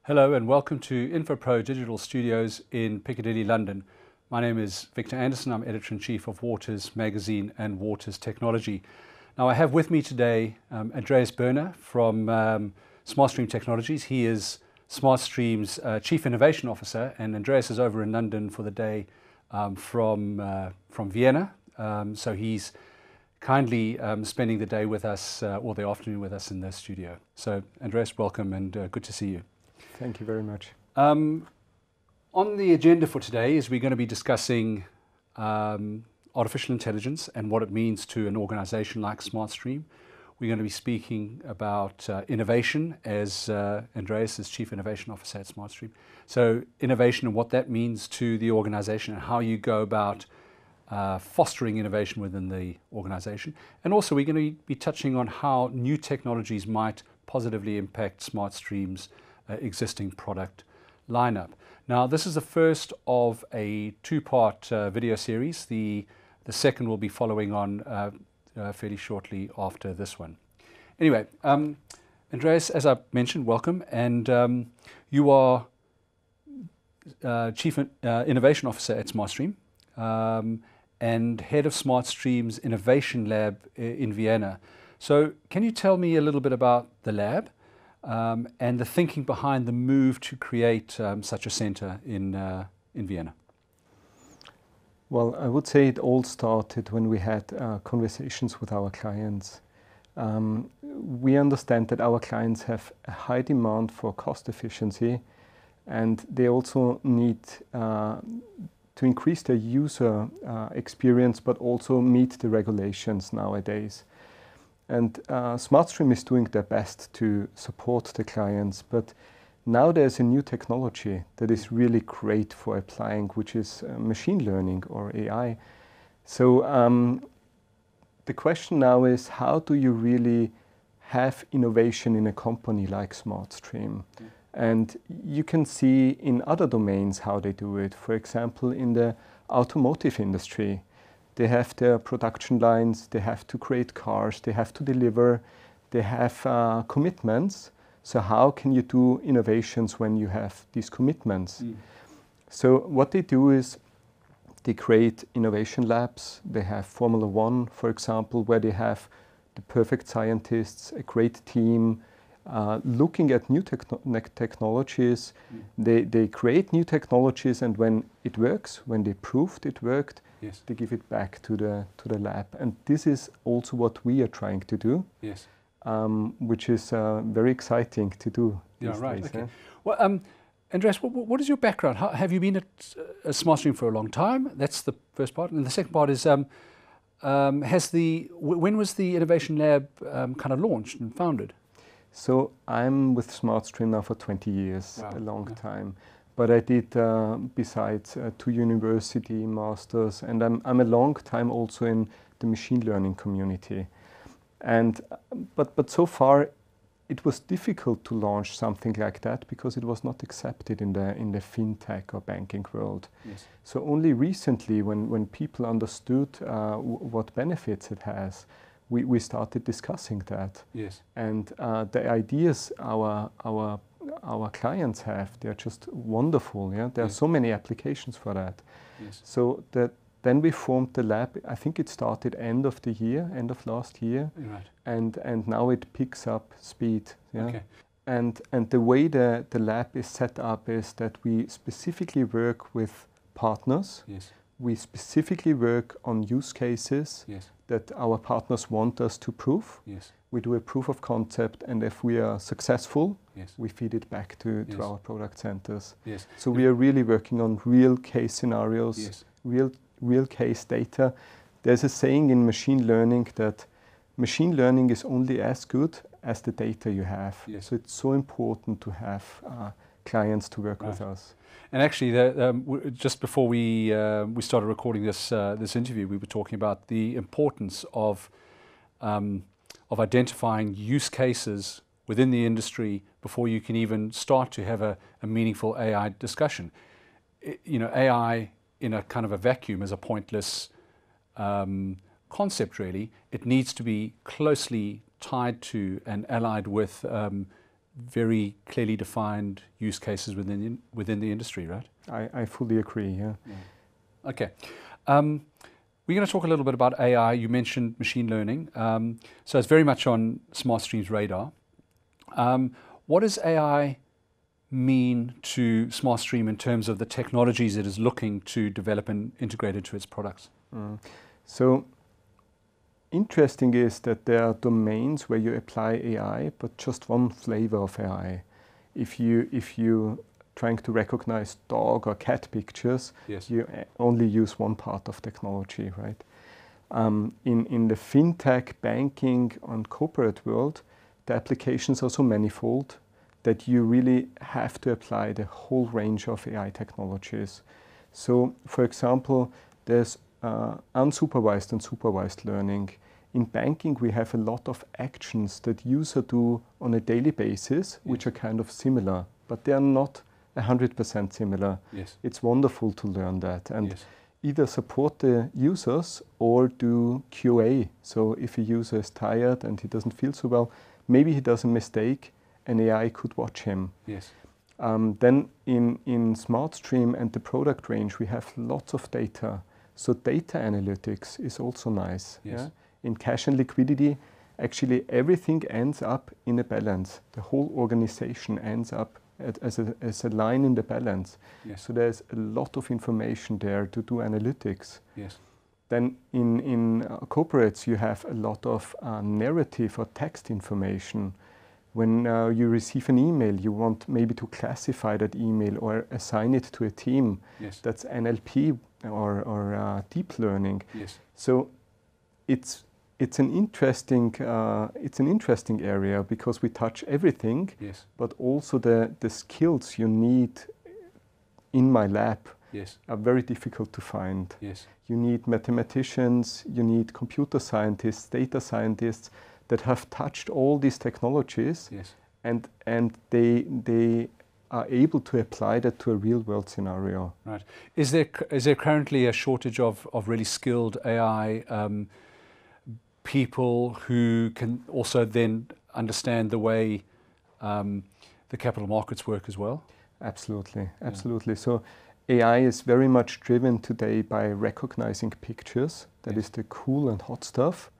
Hello and welcome to InfoPro Digital Studios in Piccadilly, London. My name is Victor Anderson. I'm Editor-in-Chief of Waters Magazine and Waters Technology. Now I have with me today Andreas Burner from SmartStream Technologies. He is SmartStream's Chief Innovation Officer, and Andreas is over in London for the day from Vienna. So he's kindly spending the day with us, or the afternoon with us in the studio. So Andreas, welcome and good to see you. Thank you very much. On the agenda for today is we're going to be discussing artificial intelligence and what it means to an organization like SmartStream. We're going to be speaking about innovation as Andreas is Chief Innovation Officer at SmartStream. So innovation and what that means to the organization and how you go about fostering innovation within the organization. And also we're going to be touching on how new technologies might positively impact SmartStream's existing product lineup. Now, this is the first of a two-part video series. The second will be following on fairly shortly after this one. Anyway, Andreas, as I mentioned, welcome, and you are Chief Innovation Officer at SmartStream and Head of SmartStream's Innovation Lab in Vienna. So can you tell me a little bit about the lab and the thinking behind the move to create such a center in Vienna? Well, I would say it all started when we had conversations with our clients. We understand that our clients have a high demand for cost efficiency, and they also need to increase their user experience, but also meet the regulations nowadays. And SmartStream is doing their best to support the clients, but now there's a new technology that is really great for applying, which is machine learning or AI. So the question now is, how do you really have innovation in a company like SmartStream? And you can see in other domains how they do it. For example, in the automotive industry, they have their production lines, they have to create cars, they have to deliver, they have commitments. So how can you do innovations when you have these commitments? So what they do is they create innovation labs. They have Formula One, for example, where they have the perfect scientists, a great team, looking at new technologies. They create new technologies, and when it works, when they proved it worked, yes, they give it back to the lab. And this is also what we are trying to do, yes, which is very exciting to do these right, days. okay. Well, Andreas, what is your background? Have you been at SmartStream for a long time? That's the first part. And the second part is, when was the Innovation Lab kind of launched and founded? So I'm with SmartStream now for 20 years, wow, a long time. But I did, besides 2 university masters, and I'm a long time also in the machine learning community. And but so far, it was difficult to launch something like that because it was not accepted in the fintech or banking world. Yes. So only recently, when people understood what benefits it has, we started discussing that. Yes. And the ideas our clients have, they're just wonderful. Yeah, there are so many applications for that. Yes. So then we formed the lab. I think it started end of last year, Right. and now it picks up speed. Yeah. Okay. And the way the lab is set up is that we specifically work with partners. Yes. We specifically work on use cases Yes. that our partners want us to prove. Yes. We do a proof of concept, and if we are successful, yes, we feed it back to yes, our product centers. Yes. So we are really working on real case scenarios, yes, real case data. There's a saying in machine learning that machine learning is only as good as the data you have. Yes. So it's so important to have clients to work with us. And actually, just before we started recording this interview, we were talking about the importance of identifying use cases within the industry before you can even start to have a meaningful AI discussion. AI in a kind of a vacuum is a pointless concept, really. It needs to be closely tied to and allied with very clearly defined use cases within the industry, right? I fully agree, yeah. Okay. We're going to talk a little bit about AI. You mentioned machine learning. So it's very much on SmartStream's radar. What does AI mean to SmartStream in terms of the technologies it is looking to develop and integrate into its products? So interesting is that there are domains where you apply AI, but just one flavor of AI. If you trying to recognize dog or cat pictures, Yes. you only use one part of technology, right? In the fintech, banking, and corporate world, the applications are so manifold that you really have to apply the whole range of AI technologies. So, for example, there's unsupervised and supervised learning. In banking, we have a lot of actions that users do on a daily basis, which are kind of similar, but they are not 100% similar. Yes. It's wonderful to learn that and Yes. either support the users or do QA. So if a user is tired and he doesn't feel so well, maybe he does a mistake, an AI could watch him. Yes. Then in SmartStream and the product range, we have lots of data. So data analytics is also nice. Yes. Yeah? In cash and liquidity, actually everything ends up in a balance. The whole organization ends up as a line in the balance. Yes. So there's a lot of information there to do analytics. Yes. Then in corporates, you have a lot of narrative or text information. When you receive an email, you want maybe to classify that email or assign it to a team. Yes. That's NLP or deep learning. Yes. So it's an interesting area because we touch everything. Yes. But also the skills you need in my lab Yes. are very difficult to find. Yes. You need mathematicians, you need computer scientists, data scientists that have touched all these technologies. Yes. And they are able to apply that to a real world scenario. Right. Is there currently a shortage of really skilled AI people who can also then understand the way the capital markets work as well? Absolutely, absolutely. So AI is very much driven today by recognizing pictures. That is the cool and hot stuff.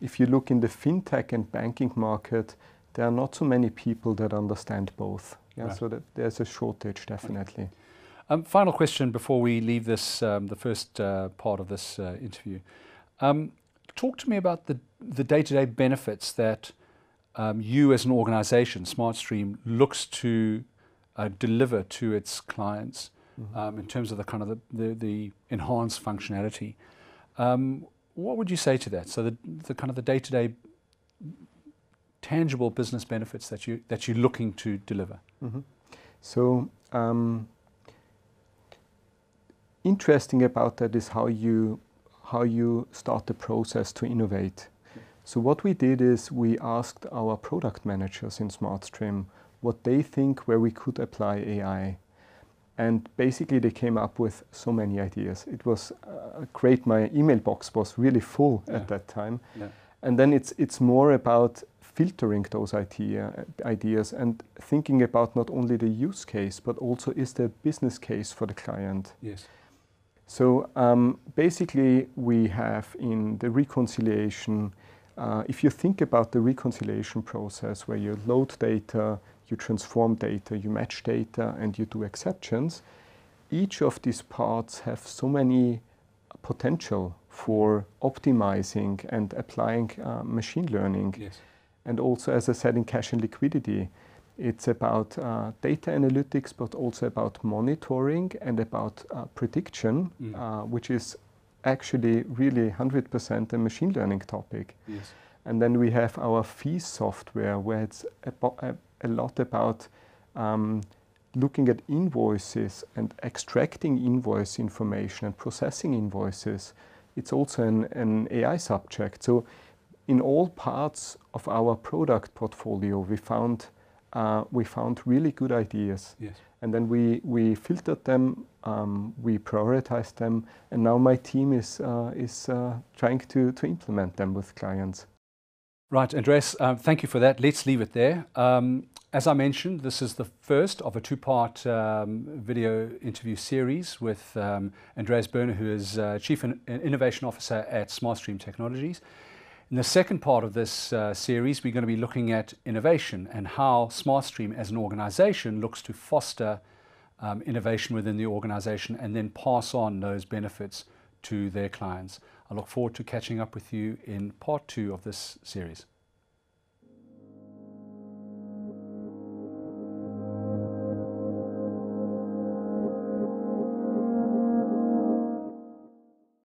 If you look in the fintech and banking market, there are not so many people that understand both. Yeah, Right. so that there's a shortage, definitely. Final question before we leave this, the first part of this interview. Talk to me about the day-to-day benefits that you as an organization, SmartStream, looks to deliver to its clients in terms of the kind of the enhanced functionality. What would you say to that? So the kind of the day-to-day tangible business benefits that you're looking to deliver. So interesting about that is how you start the process to innovate. So what we did is we asked our product managers in SmartStream what they think where we could apply AI. And basically they came up with so many ideas. It was great. My email box was really full at that time. Yeah. And then it's more about filtering those ideas and thinking about not only the use case, but also is there a business case for the client. Yes. So basically we have in the reconciliation, if you think about the reconciliation process where you load data, you transform data, you match data, and you do exceptions, each of these parts have so many potential for optimizing and applying machine learning. Yes. And also, as I said, in cash and liquidity, it's about data analytics, but also about monitoring and about prediction, which is actually really 100% a machine learning topic. Yes. And then we have our fees software, where it's a lot about looking at invoices and extracting invoice information and processing invoices. It's also an AI subject. So in all parts of our product portfolio, we found really good ideas. Yes. And then we filtered them, we prioritized them, and now my team is trying to implement them with clients. Right, Andreas, thank you for that. Let's leave it there. As I mentioned, this is the first of a two-part video interview series with Andreas Burner, who is Chief Innovation Officer at SmartStream Technologies. In the second part of this series, we're going to be looking at innovation and how SmartStream as an organization looks to foster innovation within the organization and then pass on those benefits to their clients. I look forward to catching up with you in part 2 of this series.